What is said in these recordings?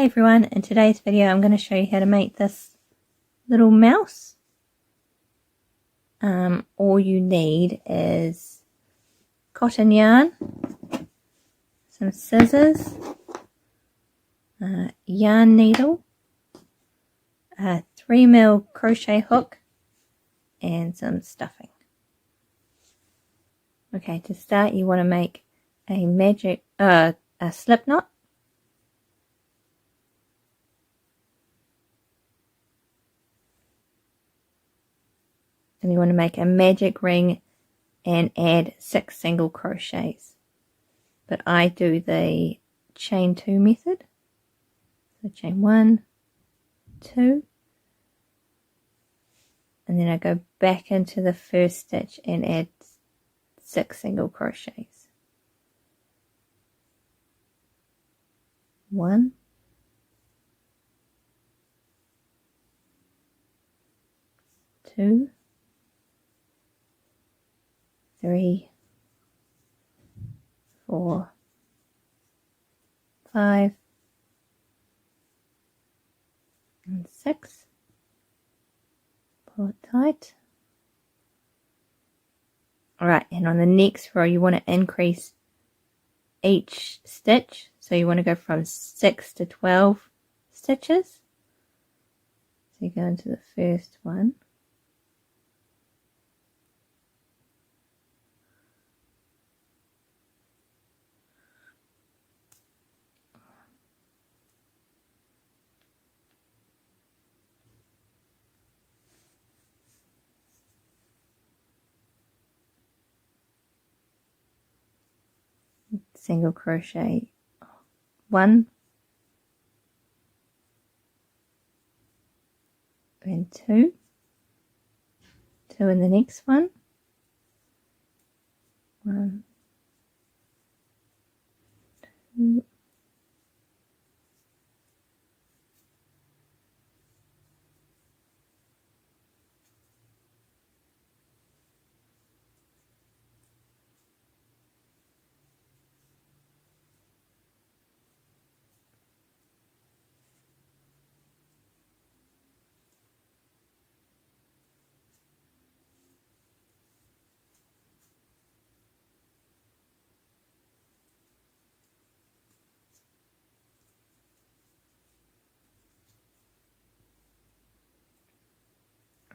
Hi everyone, in today's video I'm going to show you how to make this little mouse. All you need is cotton yarn, some scissors, yarn needle, a 3mm crochet hook and some stuffing. Okay, to start you want to make a slip knot. And you want to make a magic ring and add 6 single crochets. But I do the chain 2 method. So chain 1, 2, and then I go back into the first stitch and add 6 single crochets. 1, 2, 3, 4, 5, and 6. Pull it tight. Alright, and on the next row you want to increase each stitch. So you want to go from 6 to 12 stitches. So you go into the first one. Single crochet 1 and 2 in the next one, 1, 2,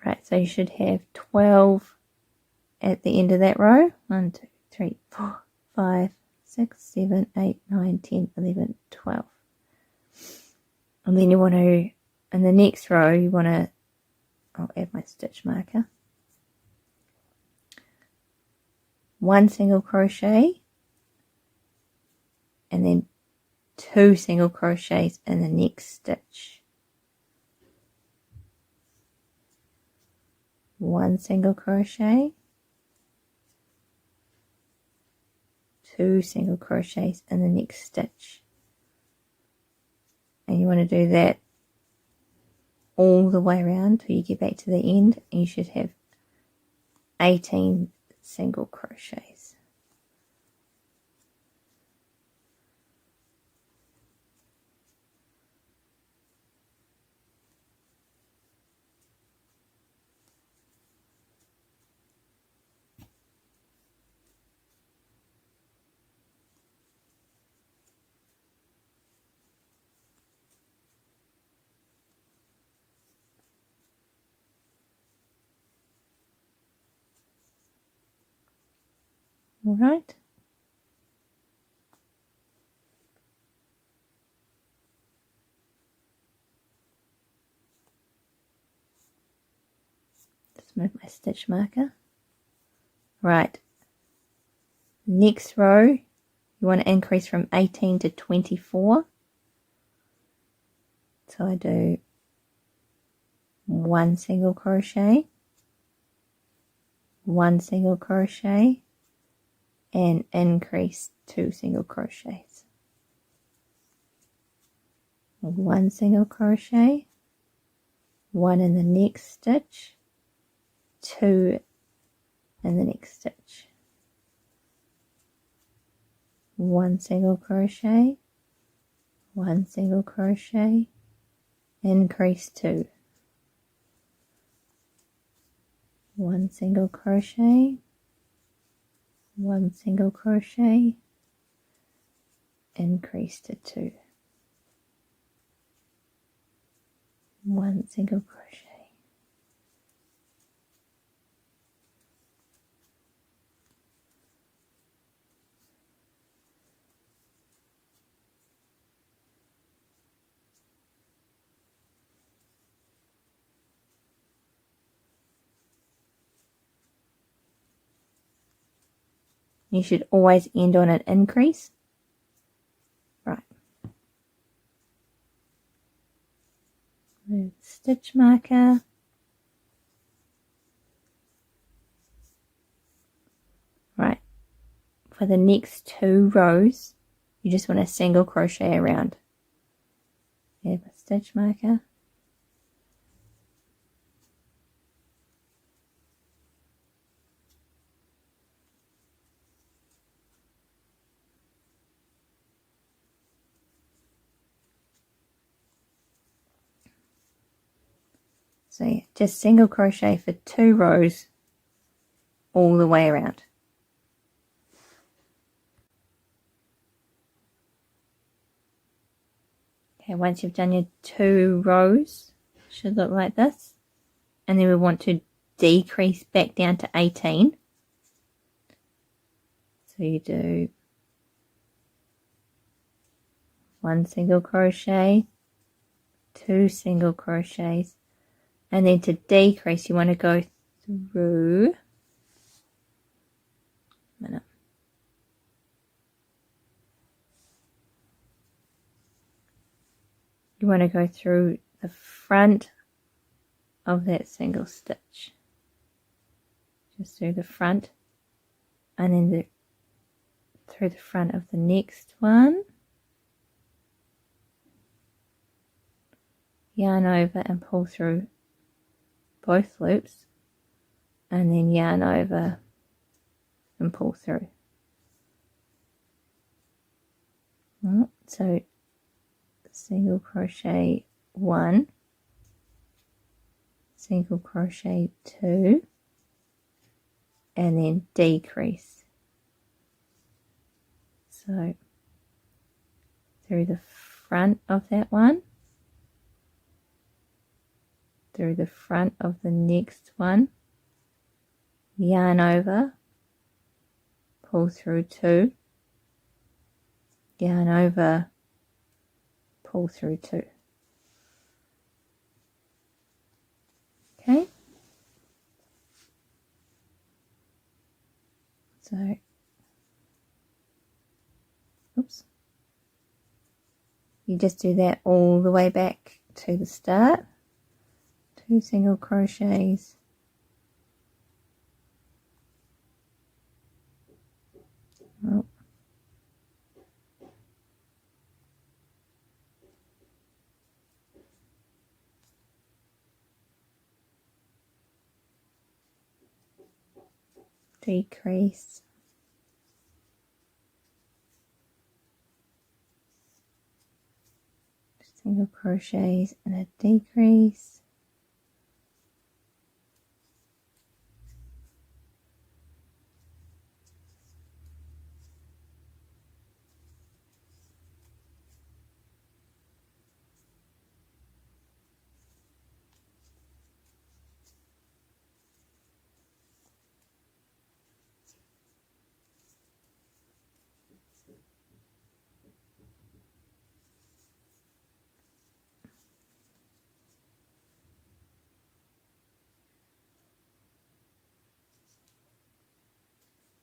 right, so you should have 12 at the end of that row. 1, 2, 3, 4, 5, 6, 7, 8, 9, 10, 11, 12. And then you want to, in the next row, you want to, I'll add my stitch marker, 1 single crochet, and then 2 single crochets in the next stitch. 1 single crochet, 2 single crochets in the next stitch. And you want to do that all the way around till you get back to the end, and you should have 18 single crochets. Alright. Just move my stitch marker. Right. Next row, you want to increase from 18 to 24. So I do 1 single crochet, 1 single crochet, and increase 2 single crochets. 1 single crochet, 1 in the next stitch, 2 in the next stitch. 1 single crochet, 1 single crochet, increase 2, 1 single crochet, 1 single crochet, increase to 2, 1 single crochet. You should always end on an increase. Right. Move the stitch marker. Right. For the next 2 rows, you just want a single crochet around. Have a stitch marker. So yeah, just single crochet for 2 rows all the way around. Okay, once you've done your 2 rows, it should look like this. And then we want to decrease back down to 18. So you do 1 single crochet, 2 single crochets, and then to decrease you want to go through you want to go through the front of that single stitch, just through the front, and then through the front of the next one, yarn over and pull through both loops, and then yarn over and pull through. So single crochet 1, single crochet 2, and then decrease. So through the front of that one, through the front of the next one, yarn over, pull through 2, yarn over, pull through 2. Okay, so oops, you just do that all the way back to the start. 2 single crochets, decrease, single crochets and a decrease,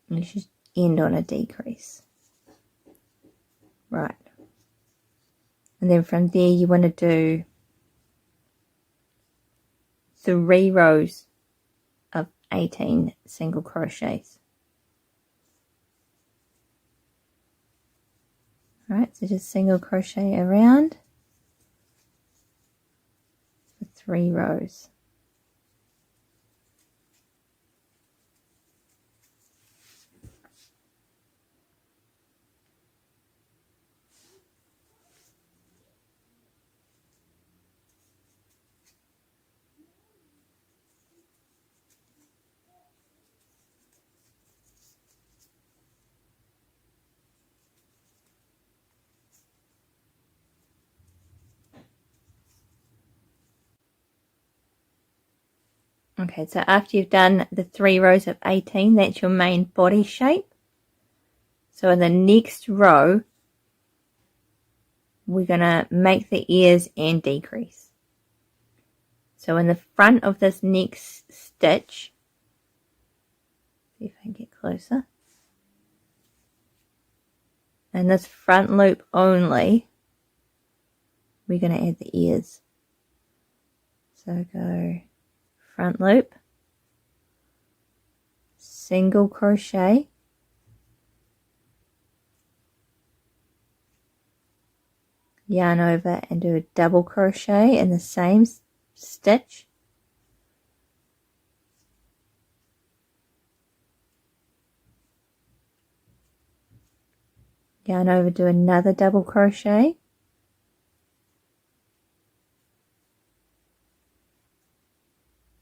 and you should end on a decrease. Right, and then from there you want to do 3 rows of 18 single crochets. Alright, so just single crochet around for 3 rows. Okay, so after you've done the 3 rows of 18, that's your main body shape. So in the next row, we're going to make the ears and decrease. So in the front of this next stitch, see if I can get closer, in this front loop only, we're going to add the ears. So go front loop, single crochet, yarn over and do a double crochet in the same stitch, yarn over, do another double crochet,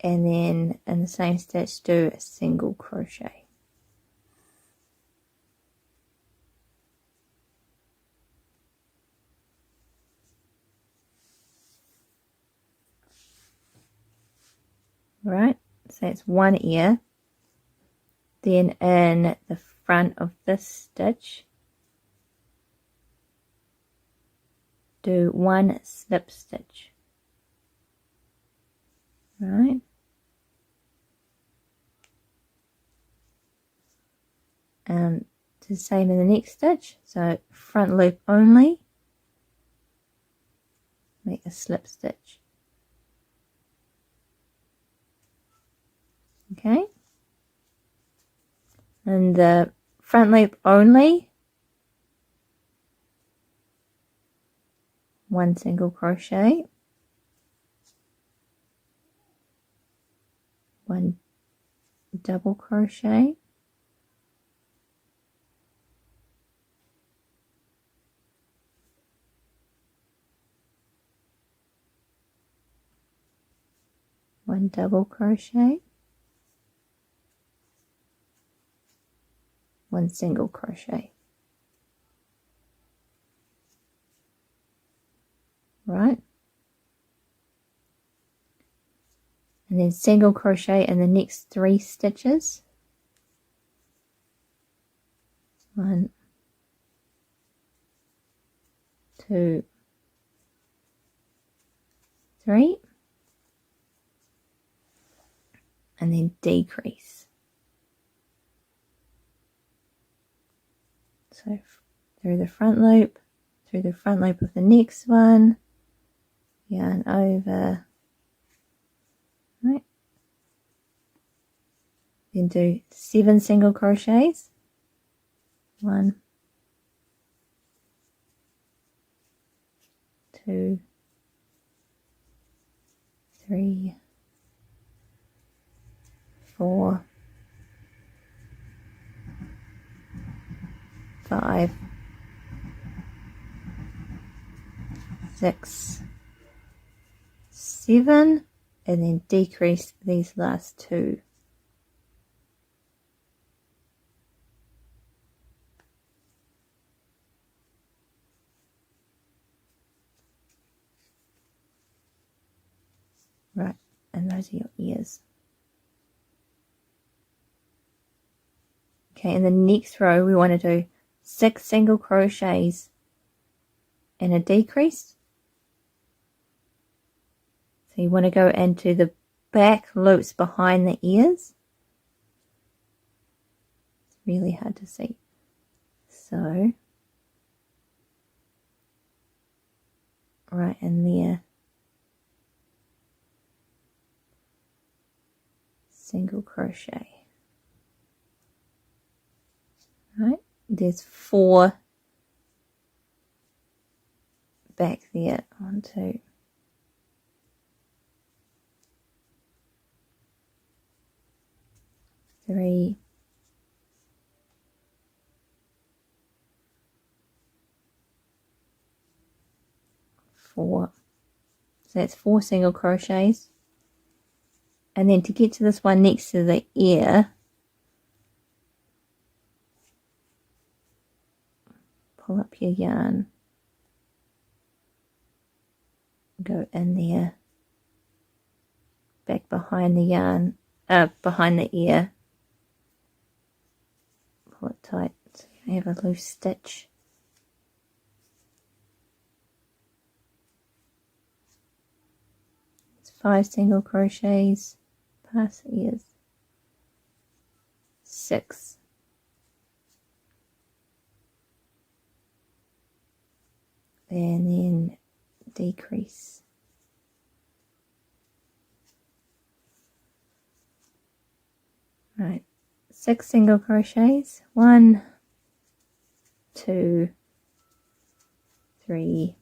and then in the same stitch do a single crochet. Right, so that's one ear. Then in the front of this stitch, do 1 slip stitch. Right, do the same in the next stitch. So front loop only, make a slip stitch. Okay, and the front loop only, 1 single crochet, 1 double crochet, one double crochet, 1 single crochet. Right, and then single crochet in the next 3 stitches. 1, 2, 3, and then decrease. So through the front loop of the next one, yarn over, right, then do 7 single crochets, 1, 2, 3, 4, 5, 6, 7, and then decrease these last 2. Right, and those are your ears. Okay, in the next row we want to do 6 single crochets and a decrease. So you want to go into the back loops behind the ears. It's really hard to see. So, right in there, single crochet. Right, there's 4 back there. 1, 2, 3, 4. So that's 4 single crochets. And then to get to this one next to the ear, pull up your yarn, go in there, back behind the yarn, behind the ear. Pull it tight so you don't have a loose stitch. It's 5 single crochets past the ears. 6. And then decrease. Right, 6 single crochets. 1, 2, 3,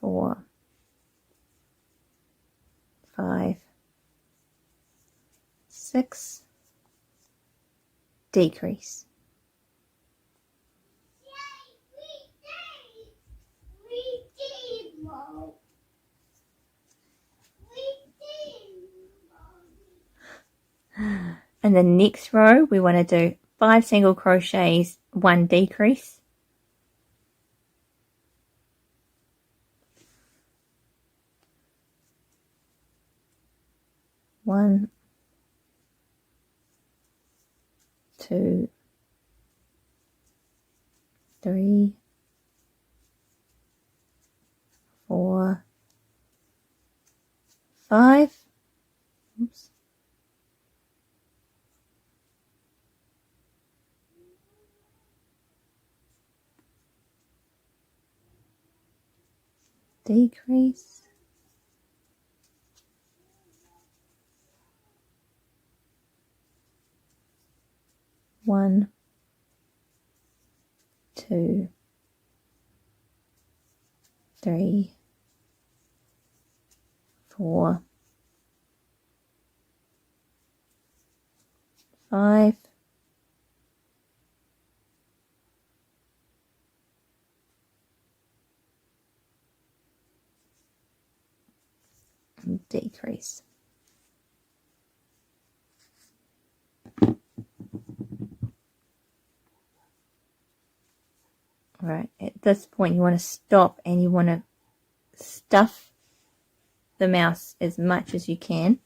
4, 5, 6, decrease. And the next row we want to do 5 single crochets, 1 decrease. One, 2, 3, 4, 5. Oops. Decrease. 1, 2, 3, 4, 5, and decrease. Right, at this point you want to stop and you want to stuff the mouse as much as you can.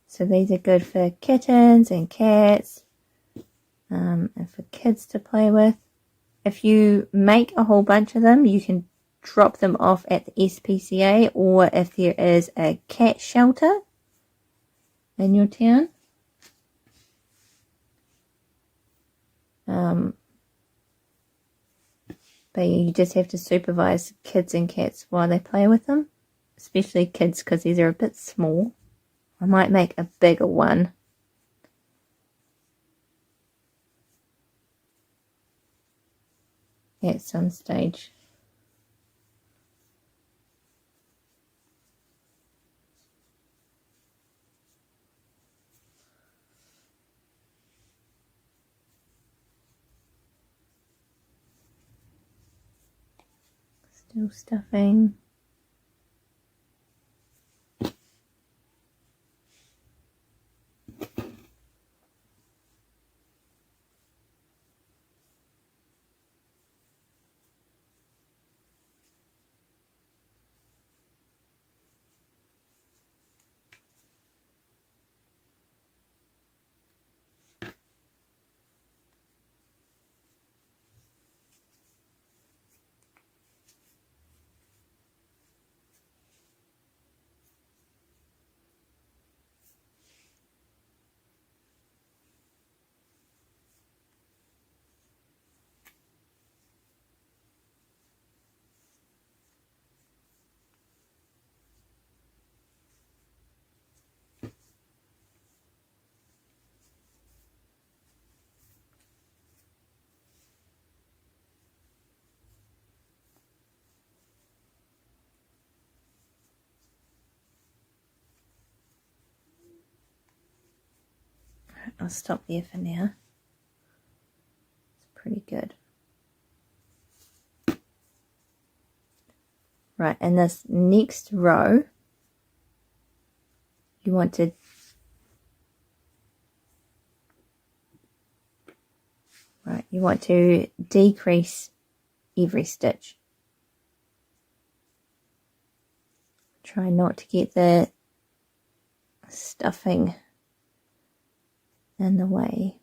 So these are good for kittens and cats, and for kids to play with. If you make a whole bunch of them, you can drop them off at the SPCA, or if there is a cat shelter in your town. But you just have to supervise kids and cats while they play with them, especially kids because these are a bit small. I might make a bigger one. At some stage. Still stuffing. I'll stop there for now. It's pretty good. Right, and this next row, you want to decrease every stitch. Try not to get the stuffing in the way.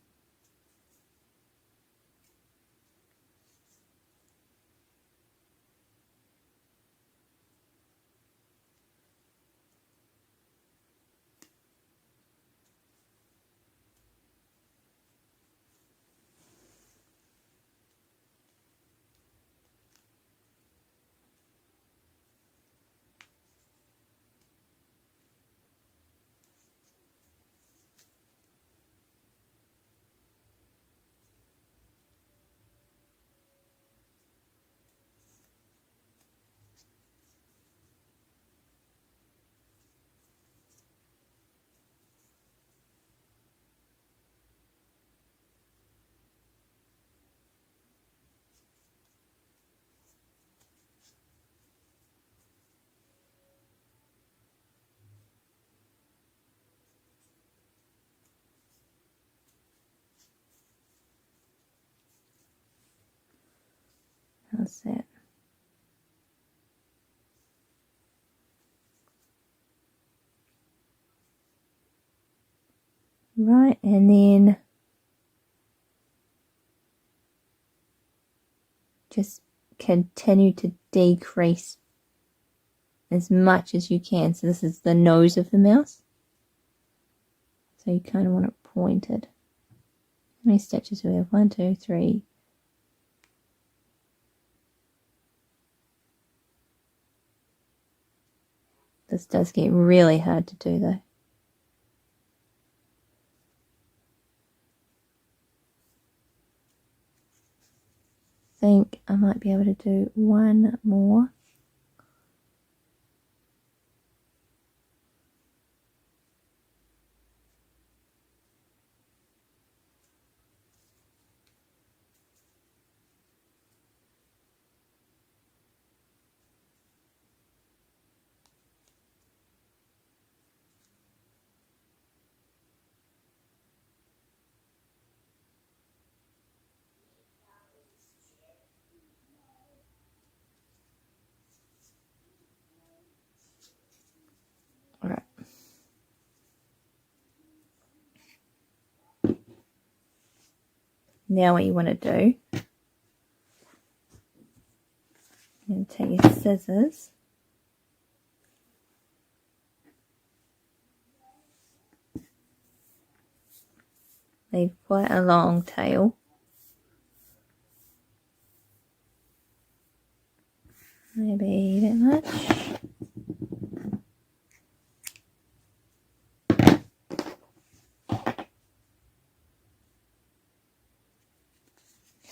How's that? Right, and then just continue to decrease as much as you can. So this is the nose of the mouse. So you kind of want it pointed. How many stitches do we have? 1, 2, 3. This does get really hard to do though. I think I might be able to do one more. Alright. Now what you want to do, you're going to take your scissors leave quite a long tail. Maybe that much.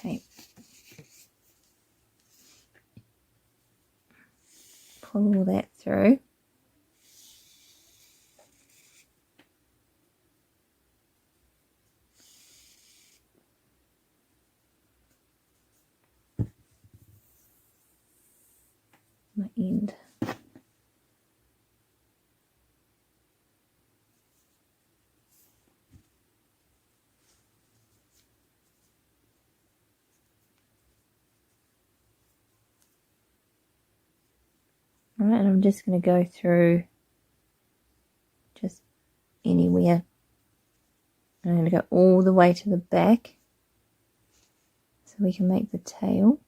Okay. Pull all that through. My end. Alright, and I'm just going to go through just anywhere. I'm going to go all the way to the back so we can make the tail.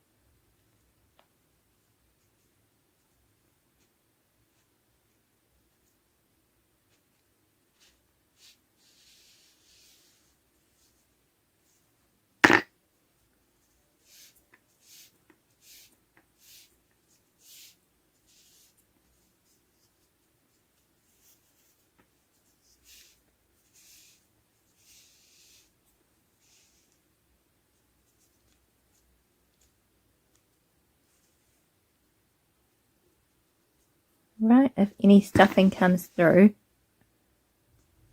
Right, if any stuffing comes through,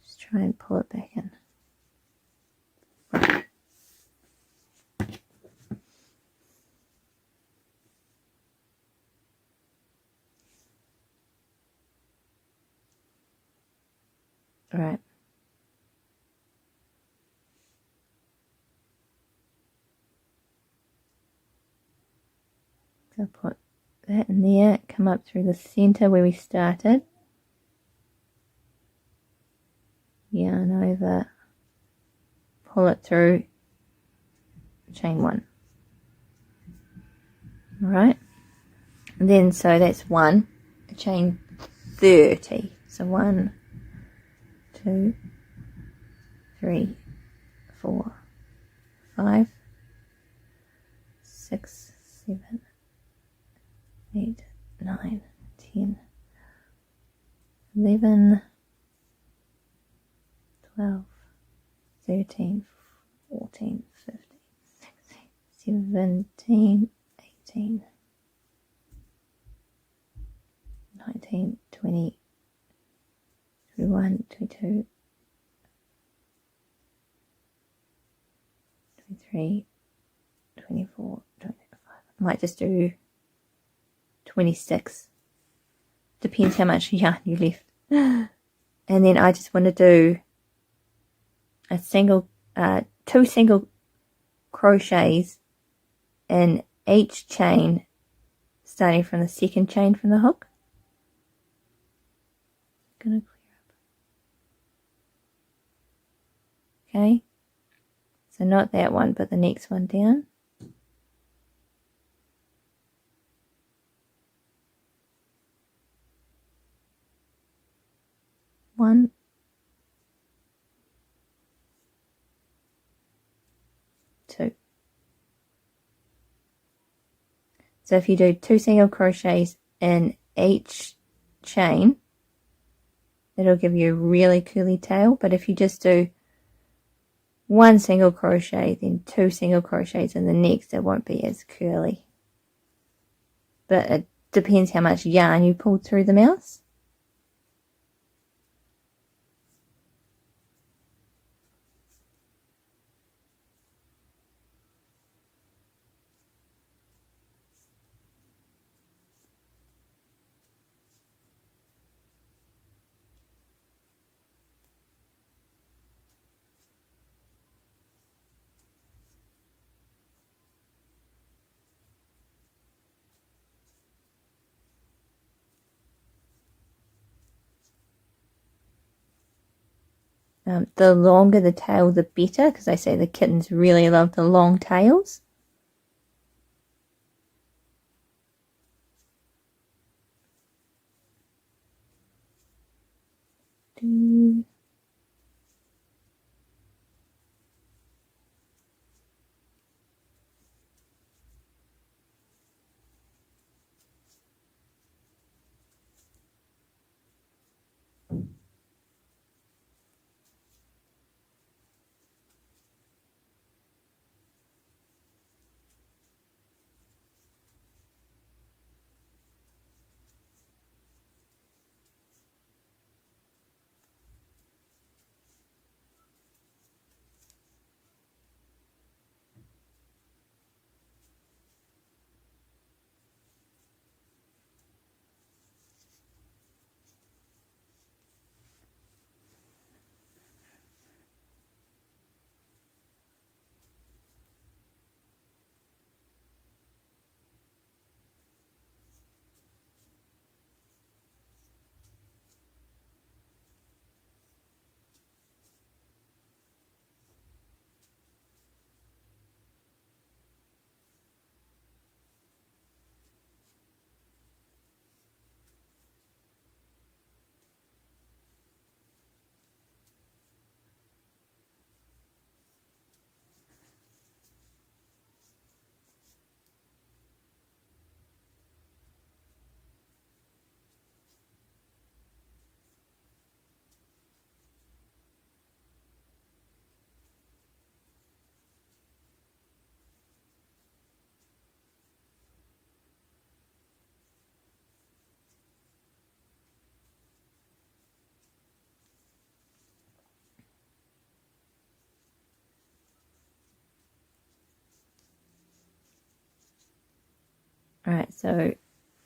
just try and pull it back in. Alright. So put that in there, come up through the center where we started. Yarn over, pull it through, chain 1. Alright. And then so that's 1, chain 30. So 1, 2, 3, 4, 5, 6, 7, 8, 9, 10, 11, 12, 13, 14, 15, 16, 17, 18, 19, 20, 21, 22, 23, 24, 25. I might just do 26. Depends how much yarn you left. And then I just want to do a single, 2 single crochets in each chain, starting from the second chain from the hook. Gonna clear up. Okay, so not that one, but the next one down. One, two. So if you do 2 single crochets in each chain, it'll give you a really curly tail. But if you just do 1 single crochet, then 2 single crochets in the next, it won't be as curly. But it depends how much yarn you pulled through the mouse. The longer the tail, the better, because they say the kittens really love the long tails. Alright, so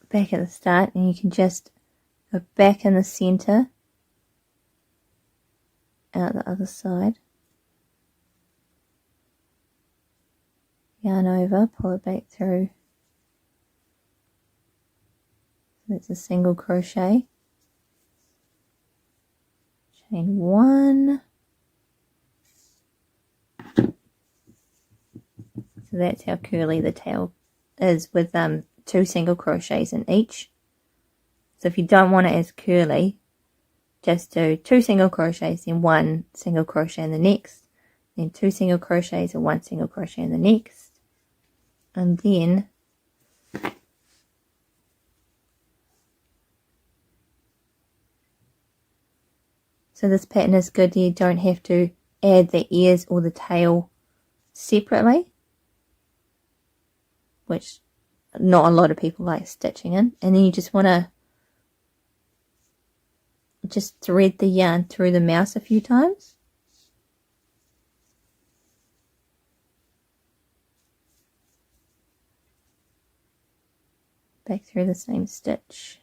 back at the start, and you can just go back in the center out the other side. Yarn over, pull it back through. That's a single crochet. Chain 1. So that's how curly the tail is with 2 single crochets in each. So if you don't want it as curly, just do 2 single crochets, then 1 single crochet in the next, then 2 single crochets and 1 single crochet in the next, and then so this pattern is good. You don't have to add the ears or the tail separately, which not a lot of people like stitching in. And then you just want to just thread the yarn through the mouse a few times. Back through the same stitch.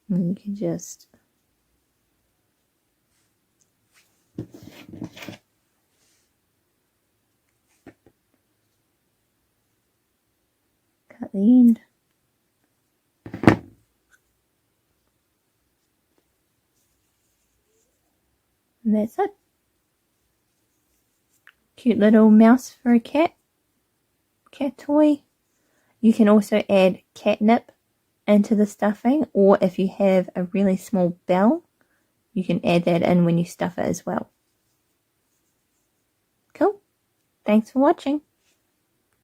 And you can just cut the end. And that's it. Cute little mouse for a cat toy. You can also add catnip into the stuffing, or if you have a really small bell, you can add that in when you stuff it as well. Cool. Thanks for watching.